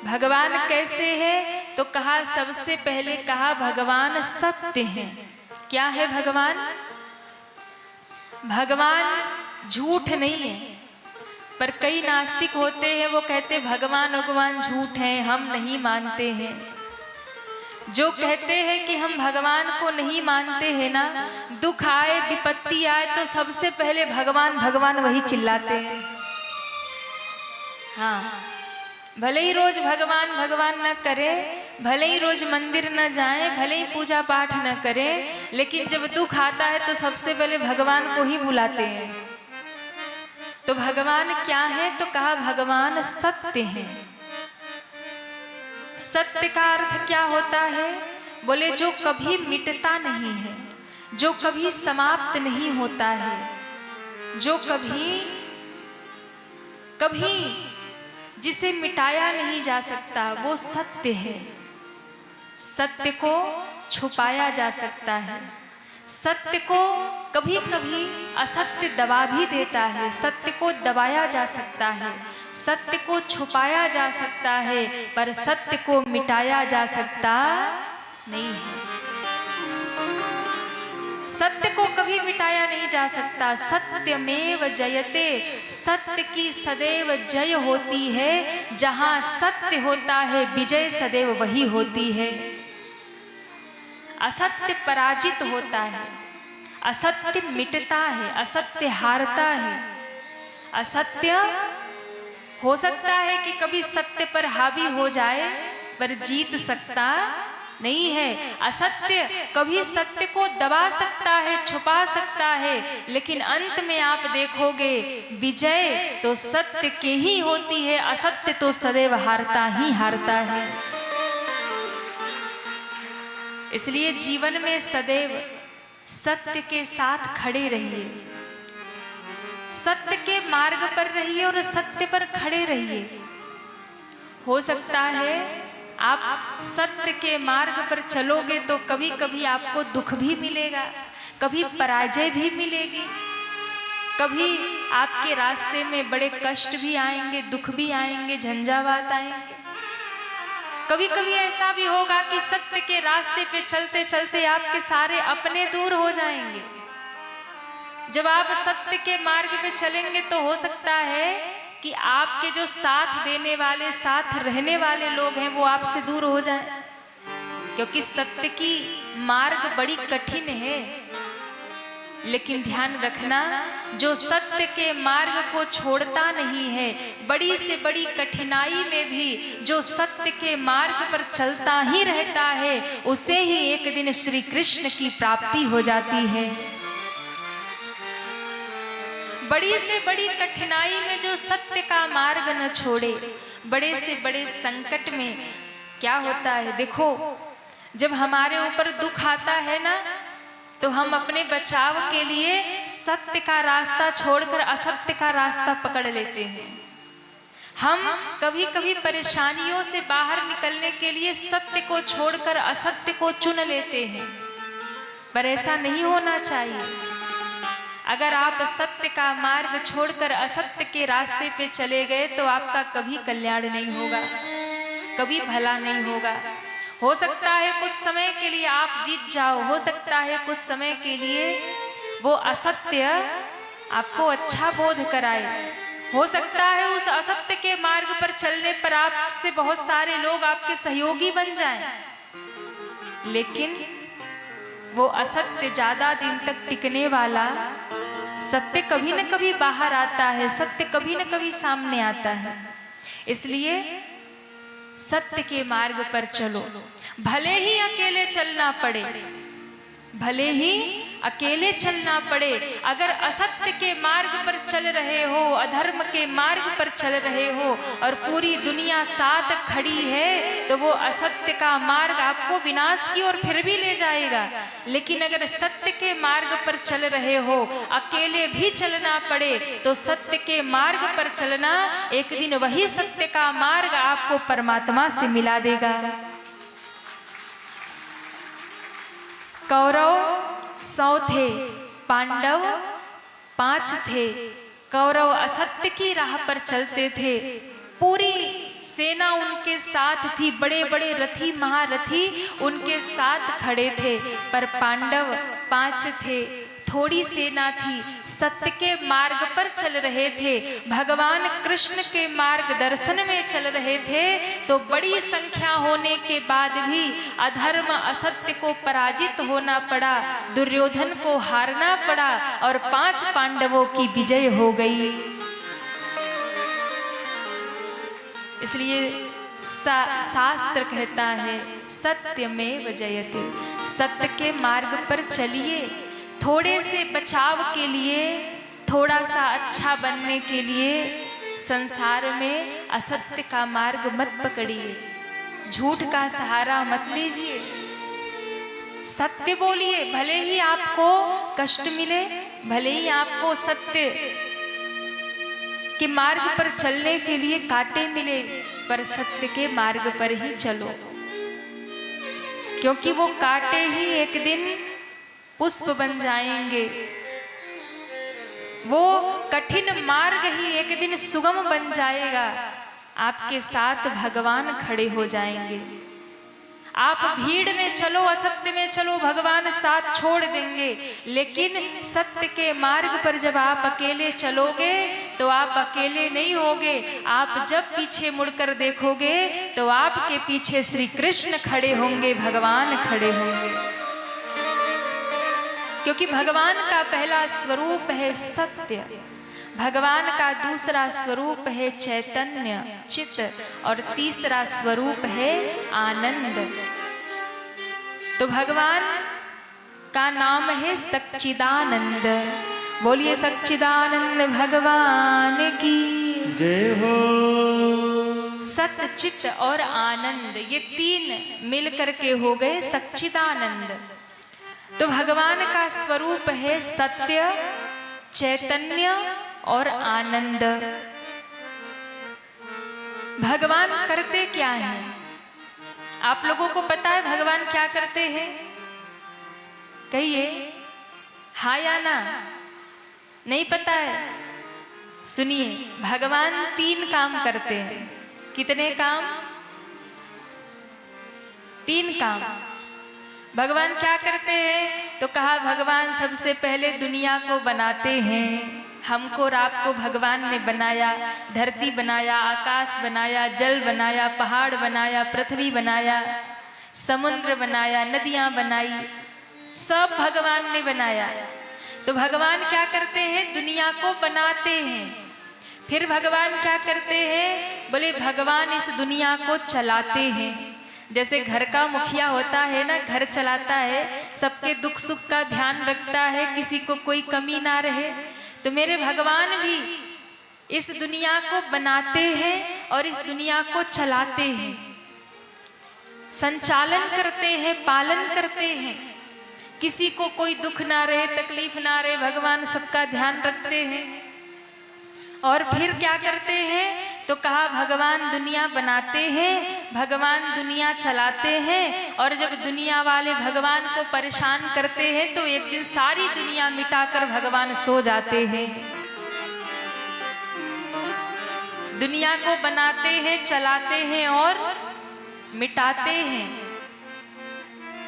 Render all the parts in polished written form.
भगवान कैसे है? तो कहा, सबसे पहले कहा भगवान सत्य हैं। क्या है भगवान? भगवान झूठ नहीं है। पर कई नास्तिक होते हैं, वो कहते भगवान झूठ हैं, हम नहीं मानते हैं। जो कहते हैं कि हम भगवान को नहीं मानते हैं ना, दुख आए विपत्ति आए तो सबसे पहले भगवान भगवान वही चिल्लाते हैं। हाँ, भले ही रोज भगवान भगवान न करे, भले ही रोज मंदिर न जाए, भले ही पूजा पाठ न करे, लेकिन जब दुख आता है तो सबसे पहले भगवान को ही बुलाते हैं। तो भगवान क्या है? तो कहा भगवान सत्य हैं। सत्य का अर्थ क्या होता है? बोले जो कभी मिटता नहीं है, जो कभी समाप्त नहीं होता है, जो कभी जिसे मिटाया नहीं जा सकता, वो सत्य है। सत्य को छुपाया जा सकता है, सत्य को कभी कभी असत्य दबा भी देता है, सत्य को दबाया जा सकता है, सत्य को छुपाया जा सकता है, पर सत्य को मिटाया जा सकता नहीं है। सत्य को कभी मिटाया नहीं जा सकता। सत्यमेव जयते, सत्य की सदैव जय होती है। जहां सत्य होता है विजय सदैव वही होती है। असत्य पराजित होता है, असत्य मिटता है, असत्य हारता है। असत्य हो सकता है कि कभी सत्य पर हावी हो जाए, पर जीत सकता नहीं है। असत्य कभी सत्य को दबा सकता है, छुपा सकता है, लेकिन अंत में आप देखोगे विजय तो सत्य की ही होती है। असत्य तो सदैव हारता ही हारता है। इसलिए जीवन में सदैव सत्य के साथ खड़े रहिए, सत्य के मार्ग पर रहिए और सत्य पर खड़े रहिए। हो सकता है आप सत्य के मार्ग पर चलोगे तो कभी कभी आपको दुख भी मिलेगा, कभी पराजय भी मिलेगी, कभी आपके रास्ते में बड़े कष्ट भी आएंगे, दुख भी आएंगे, झंझावात आएंगे। कभी कभी ऐसा भी होगा कि सत्य के रास्ते पे चलते चलते आपके सारे अपने दूर हो जाएंगे। जब आप सत्य के मार्ग पे चलेंगे तो हो सकता है कि आपके जो साथ देने वाले, साथ रहने वाले लोग हैं, वो आपसे दूर हो जाए, क्योंकि सत्य की मार्ग बड़ी कठिन है। लेकिन ध्यान रखना, जो सत्य के मार्ग को छोड़ता नहीं है, बड़ी से बड़ी कठिनाई में भी जो सत्य के मार्ग पर चलता ही रहता है, उसे ही एक दिन श्री कृष्ण की प्राप्ति हो जाती है। बड़ी से बड़ी कठिनाई में जो सत्य का मार्ग न छोड़े, बड़े से बड़े संकट में क्या होता है, देखो जब हमारे ऊपर दुख आता है ना, तो हम अपने बचाव के लिए सत्य का रास्ता छोड़कर असत्य का रास्ता पकड़ लेते हैं। हम कभी कभी परेशानियों से बाहर निकलने के लिए सत्य को छोड़कर असत्य को चुन लेते हैं, पर ऐसा नहीं होना चाहिए। अगर आप सत्य का मार्ग छोड़कर असत्य के रास्ते पे चले गए तो आपका कभी कल्याण नहीं होगा, कभी भला नहीं होगा। हो सकता है कुछ समय के लिए आप जीत जाओ, हो सकता है कुछ समय के लिए वो असत्य आपको अच्छा बोध कराए, हो सकता है उस असत्य के मार्ग पर चलने पर आपसे बहुत सारे लोग आपके सहयोगी बन जाएं, लेकिन वो असत्य ज्यादा दिन तक टिकने वाला, सत्य कभी न कभी बाहर आता है, सत्य कभी न कभी सामने आता है। इसलिए सत्य के मार्ग पर चलो, भले ही अकेले चलना पड़े, भले ही अकेले चलना पड़े। अगर असत्य के मार्ग पर चल रहे हो, अधर्म के मार्ग पर चल रहे हो और पूरी दुनिया साथ खड़ी है, तो वो असत्य का मार्ग आपको विनाश की ओर फिर भी ले जाएगा। लेकिन अगर सत्य के मार्ग पर चल रहे हो, अकेले भी चलना पड़े, तो सत्य के मार्ग पर चलना, एक दिन वही सत्य का मार्ग आपको परमात्मा से मिला देगा। कौरव 100 थे, पांडव 5 थे। कौरव असत्य की राह पर चलते थे, पूरी सेना उनके साथ थी, बड़े बड़े रथी महारथी उनके साथ खड़े थे, पर पांडव 5 थे, थोड़ी सेना थी, सत्य के मार्ग पर चल रहे थे, भगवान कृष्ण के मार्गदर्शन में चल रहे थे। तो बड़ी संख्या होने के बाद भी अधर्म असत्य को पराजित होना पड़ा, दुर्योधन को हारना पड़ा और 5 पांडवों की विजय हो गई। इसलिए शास्त्र कहता है सत्यमेव जयते, सत्य के मार्ग पर चलिए। थोड़े से बचाव के लिए, थोड़ा सा अच्छा बनने के लिए संसार में असत्य का मार्ग मत पकड़िए, झूठ का सहारा मत लीजिए, सत्य बोलिए। भले ही आपको कष्ट मिले, भले ही आपको सत्य के मार्ग पर चलने के लिए कांटे मिले, पर सत्य के मार्ग पर ही चलो, क्योंकि वो कांटे ही एक दिन पुष्प बन जाएंगे, वो कठिन मार्ग ही एक दिन सुगम बन जाएगा। आपके साथ भगवान खड़े हो जाएंगे। आप भीड़ में चलो, असत्य में चलो, भगवान साथ छोड़ देंगे, लेकिन सत्य के मार्ग पर जब आप अकेले चलोगे तो आप अकेले नहीं होगे। आप जब पीछे मुड़कर देखोगे तो आपके पीछे श्री कृष्ण खड़े होंगे, भगवान खड़े होंगे, क्योंकि भगवान का पहला स्वरूप है सत्य, भगवान का दूसरा स्वरूप है चैतन्य चित्त और तीसरा स्वरूप है आनंद। तो भगवान का नाम है सच्चिदानंद। बोलिए सच्चिदानंद भगवान की जय हो। सत्य चित्त और आनंद, ये 3 मिलकर के हो गए सच्चिदानंद। तो भगवान का स्वरूप है सत्य, चैतन्य और आनंद। भगवान करते क्या हैं? आप लोगों को पता है भगवान क्या करते हैं? कहिए हाँ या ना। नहीं पता है? सुनिए, भगवान 3 काम करते हैं। कितने काम? 3 काम। भगवान क्या करते हैं? तो कहा भगवान सबसे पहले दुनिया को बनाते हैं। हमको और आपको भगवान ने बनाया, धरती बनाया, आकाश बनाया, जल बनाया, पहाड़ बनाया, पृथ्वी बनाया, समुद्र बनाया, नदियां बनाई, सब भगवान ने बनाया। तो भगवान क्या करते हैं? दुनिया को बनाते हैं। फिर भगवान क्या करते हैं? बोले भगवान इस दुनिया को चलाते हैं। जैसे घर का मुखिया होता है ना, घर चलाता है, सबके दुख सुख का ध्यान रखता है, किसी को कोई कमी ना रहे। तो मेरे भगवान भी इस दुनिया को बनाते हैं और इस दुनिया को चलाते हैं, संचालन करते हैं, पालन करते हैं। किसी को कोई दुख ना रहे, तकलीफ ना रहे, भगवान सबका ध्यान रखते हैं। और फिर क्या करते हैं? तो कहा भगवान दुनिया बनाते हैं, भगवान दुनिया चलाते हैं, और जब दुनिया वाले भगवान को परेशान करते हैं तो एक दिन सारी दुनिया मिटाकर भगवान सो जाते हैं। दुनिया को बनाते हैं, चलाते हैं और मिटाते हैं।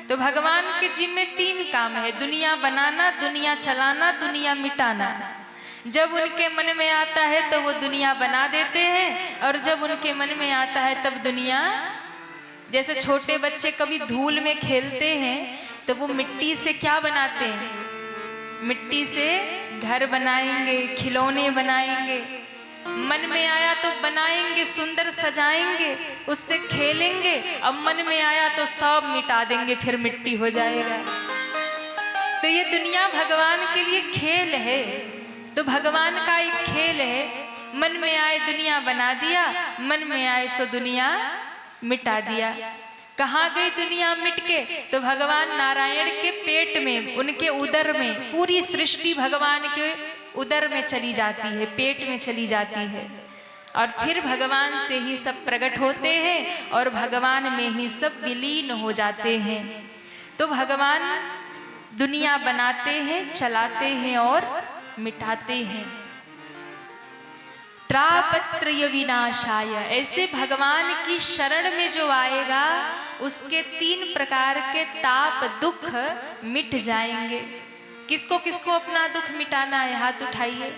तो भगवान के जिम्मे 3 काम है, दुनिया बनाना, दुनिया चलाना, दुनिया मिटाना। जब उनके मन में आता है तो वो दुनिया बना देते हैं, और जब उनके मन में आता है तब दुनिया, जैसे छोटे बच्चे कभी धूल में खेलते हैं तो वो मिट्टी से क्या बनाते हैं? मिट्टी से घर बनाएंगे, खिलौने बनाएंगे, मन में आया तो बनाएंगे, सुंदर सजाएंगे, उससे खेलेंगे। अब मन में आया तो सब मिटा देंगे, फिर मिट्टी हो जाएगा। तो ये दुनिया भगवान के लिए खेल है। तो भगवान का एक खेल है, मन में आए दुनिया बना दिया, मन में आए सो दुनिया मिटा दिया। कहाँ गई दुनिया मिट के? तो भगवान नारायण के पेट में, उनके उदर में, पूरी सृष्टि भगवान के उदर में चली जाती है, पेट में चली जाती है, और फिर भगवान से ही सब प्रकट होते हैं और भगवान में ही सब विलीन हो जाते हैं। तो भगवान दुनिया बनाते हैं, चलाते हैं और मिटाते हैं। त्रापत्रय विनाशाय, ऐसे भगवान की शरण में जो आएगा उसके 3 प्रकार के ताप दुख मिट जाएंगे। किसको किसको अपना दुख मिटाना है? हाथ उठाइए।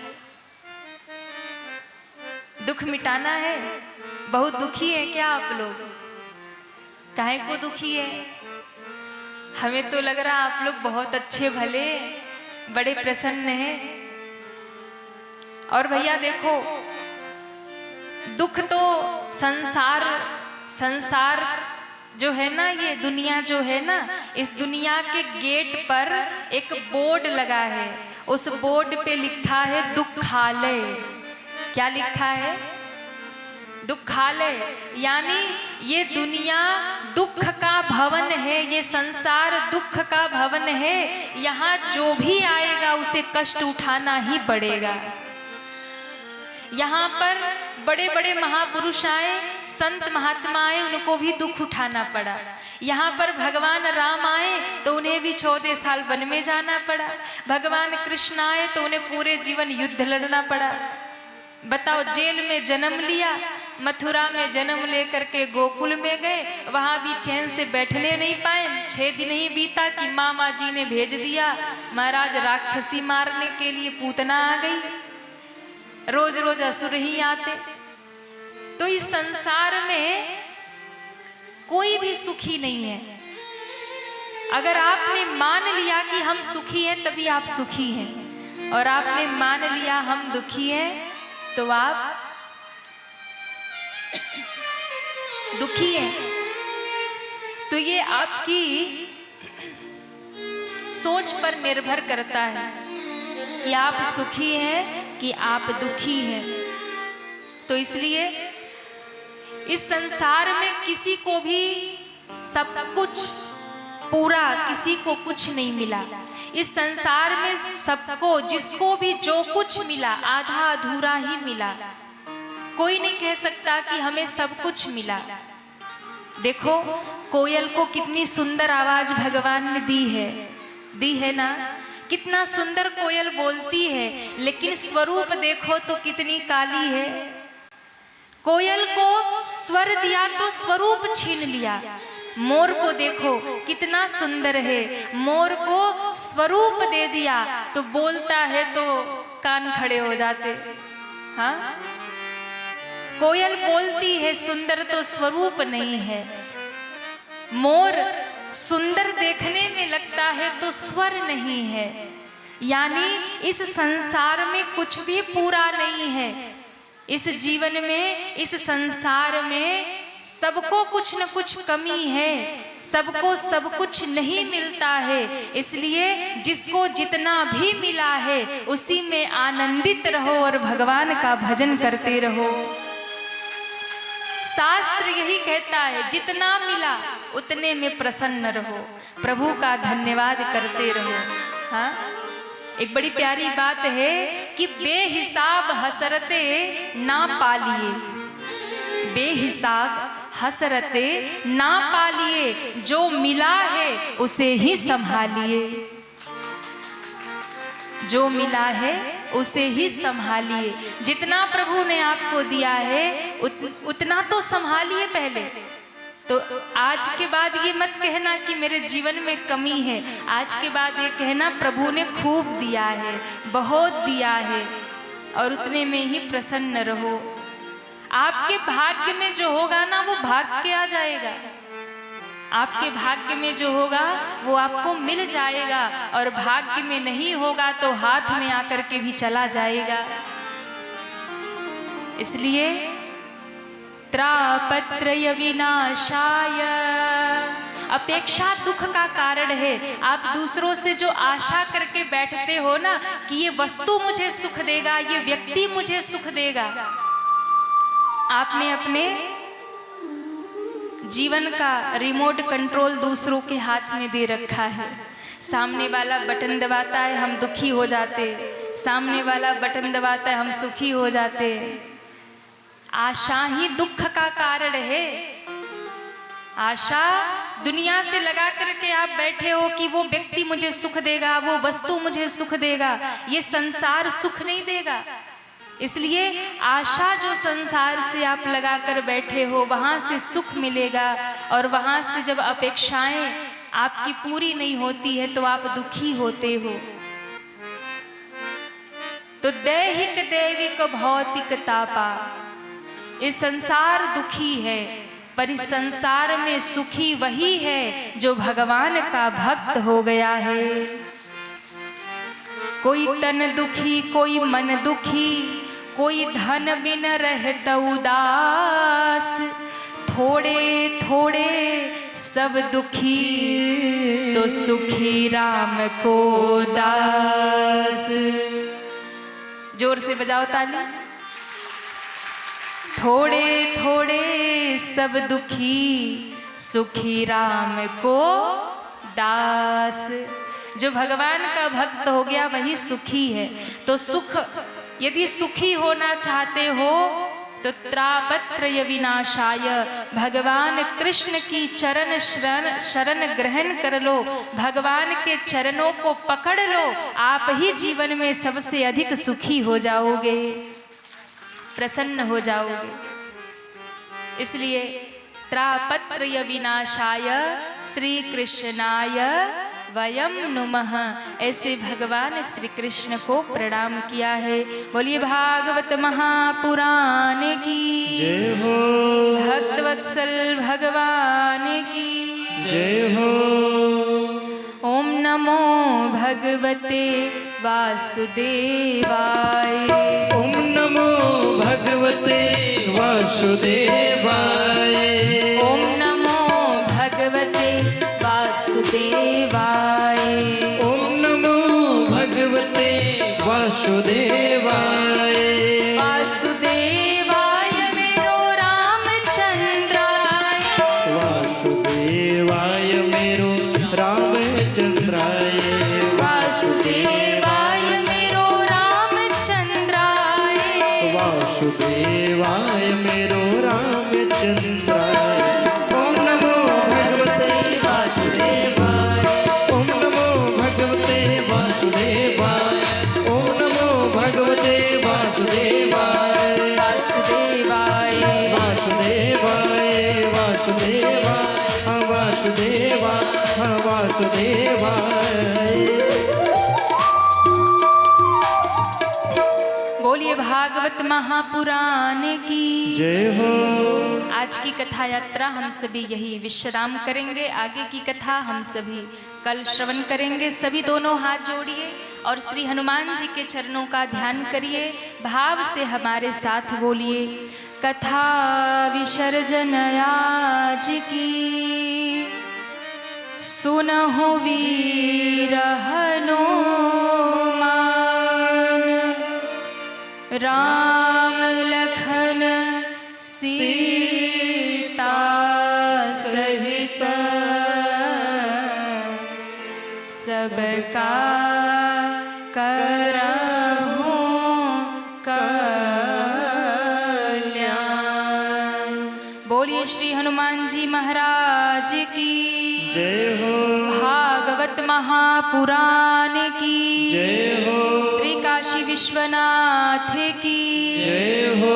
दुख मिटाना है? बहुत दुखी है क्या आप लोग? काहे को दुखी है? हमें तो लग रहा आप लोग बहुत अच्छे भले बड़े प्रसन्न हैं। और भैया देखो, दुख तो संसार जो है ना, ये दुनिया जो है ना, इस दुनिया के गेट पर एक बोर्ड लगा है। उस बोर्ड पे लिखा है दुखालय। क्या लिखा है? दुखालय। यानी ये दुनिया दुख का भवन है, ये संसार दुख का भवन है। यहाँ जो भी आएगा उसे कष्ट उठाना ही पड़ेगा। यहाँ पर बड़े बड़े महापुरुष आए, संत महात्मा आए, उनको भी दुख उठाना पड़ा। यहाँ पर भगवान राम आए तो उन्हें भी 14 साल वन में जाना पड़ा। भगवान कृष्ण आए तो उन्हें पूरे जीवन युद्ध लड़ना पड़ा। बताओ, जेल में जन्म लिया, मथुरा में जन्म लेकर के गोकुल में गए, वहाँ भी चैन से बैठने नहीं पाए। 6 दिन ही बीता कि मामा जी ने भेज दिया, महाराज राक्षसी मारने के लिए पूतना आ गई। रोज रोज असुर ही आते। तो इस संसार में कोई भी सुखी नहीं है। अगर आपने मान लिया कि हम सुखी हैं तभी आप सुखी हैं, और आपने मान लिया हम दुखी हैं तो आप दुखी हैं। तो ये आपकी सोच पर निर्भर करता है कि आप सुखी हैं कि आप दुखी हैं। तो इसलिए इस संसार में किसी को भी सब कुछ पूरा, किसी को कुछ नहीं मिला। इस संसार में सबको, जिसको भी जो कुछ मिला, आधा अधूरा ही मिला। कोई नहीं कह सकता कि हमें सब कुछ मिला। देखो, कोयल को कितनी सुंदर आवाज भगवान ने दी है ना। कितना सुंदर कोयल बोलती है, लेकिन स्वरूप देखो तो कितनी काली है। कोयल को स्वर दिया तो स्वरूप छीन लिया। मोर को देखो कितना सुंदर है, मोर को स्वरूप दे दिया तो बोलता है तो कान खड़े हो जाते। हाँ, कोयल बोलती है सुंदर तो स्वरूप नहीं है। मोर सुंदर देखने में लगता है तो स्वर नहीं है। यानी इस संसार में कुछ भी पूरा नहीं है। इस जीवन में, इस संसार में सबको कुछ न कुछ कमी है, सबको सब कुछ नहीं मिलता है। इसलिए जिसको जितना भी मिला है उसी में आनंदित रहो और भगवान का भजन करते रहो। शास्त्र यही कहता है, जितना मिला उतने में प्रसन्न रहो, प्रभु का धन्यवाद करते रहो। हाँ, एक बड़ी प्यारी बात है कि बेहिसाब हसरते ना पालिए, बेहिसाब हसरते ना पालिए, जो मिला है उसे ही संभालिए, जो मिला है उसे ही संभालिए। जितना प्रभु ने आपको दिया है उतना तो संभालिए पहले। तो आज के बाद ये मत कहना कि मेरे जीवन में कमी है। आज के बाद ये कहना प्रभु ने खूब दिया है, बहुत दिया है, और उतने में ही प्रसन्न रहो। आपके भाग्य में जो होगा ना वो भाग के आ जाएगा। आपके भाग्य में जो होगा वो आपको मिल जाएगा, और भाग्य में नहीं होगा तो हाथ में आकर के भी चला जाएगा। इसलिए त्रापत्रय विनाशाय, अपेक्षा दुख का कारण है। आप दूसरों से जो आशा करके बैठते हो ना कि ये वस्तु मुझे सुख देगा, ये व्यक्ति मुझे सुख देगा, आपने अपने जीवन का रिमोट कंट्रोल दूसरों के हाथ में दे रखा है। सामने वाला बटन दबाता है हम दुखी हो जाते, सामने वाला बटन दबाता है हम सुखी हो जाते। आशा ही दुख का कारण है। आशा दुनिया से लगा करके आप बैठे हो कि वो व्यक्ति मुझे सुख देगा, वो वस्तु मुझे सुख देगा। ये संसार सुख नहीं देगा। इसलिए आशा जो संसार से आप लगा कर बैठे हो वहाँ से सुख मिलेगा, और वहाँ से जब अपेक्षाएं आपकी पूरी नहीं होती है तो आप दुखी होते हो। तो दैहिक दैविक भौतिक तापा, इस संसार दुखी है, पर इस संसार में सुखी वही है जो भगवान का भक्त हो गया है। कोई तन दुखी, कोई मन दुखी, कोई धन बिन रहत उदास, थोड़े थोड़े सब दुखी, तो सुखी राम को दास। जोर से बजाओ ताली। थोड़े थोड़े सब दुखी, सुखी राम को दास। जो भगवान का भक्त हो गया वही सुखी है। तो सुख, यदि सुखी होना चाहते हो तो त्रापत्रय विनाशाय, भगवान कृष्ण की चरण शरण ग्रहण कर लो, भगवान के चरणों को पकड़ लो, आप ही जीवन में सबसे अधिक सुखी हो जाओगे, प्रसन्न हो जाओगे। इसलिए त्रापत्रय विनाशाय श्री कृष्णाय वयम नुमः, ऐसे भगवान श्री कृष्ण को प्रणाम किया है। बोलिए भागवत महापुराण की जय हो, भक्तवत्सल भगवान की जय हो। ओम नमो भगवते वासुदेवाय। ओम नमो भगवते वासुदेवाय। ओम नमो भगवते वासुदेवाय। ओम नमो भगवते वासुदेवाय। वासुदेवाय मेरो रामचंद्राय। वासुदेवाय मेरो रामचंद्राय। वासुदेवाय मेरो रामचंद्राय। वासुदेवाय मेरो रामचंद्राय। ओम नमो भगवते वासुदेवाय। ओम नमो भगवते वासुदेवाय। ओम नमो भगवते वासुदेवाय। वासुदेवाय वासुदेवाय वासुदेवाय वासुदेवाय वासुदेवाय। बोलिए भागवत महापुराण की जय हो। आज की कथा यात्रा हम सभी यही विश्राम करेंगे। आगे की कथा हम सभी कल श्रवण करेंगे। सभी दोनों हाथ जोड़िए और श्री हनुमान जी के चरणों का ध्यान करिए, भाव से हमारे साथ बोलिए। कथा विसर्जन आज की, सुनहु वीर हनुमान, राम लखन सीता सहित, सबका करहु कल्याण। बोलिए श्री हनुमान जी महाराज की जय हो। भागवत महापुराण की जय हो। श्री काशी विश्वनाथ की जय हो।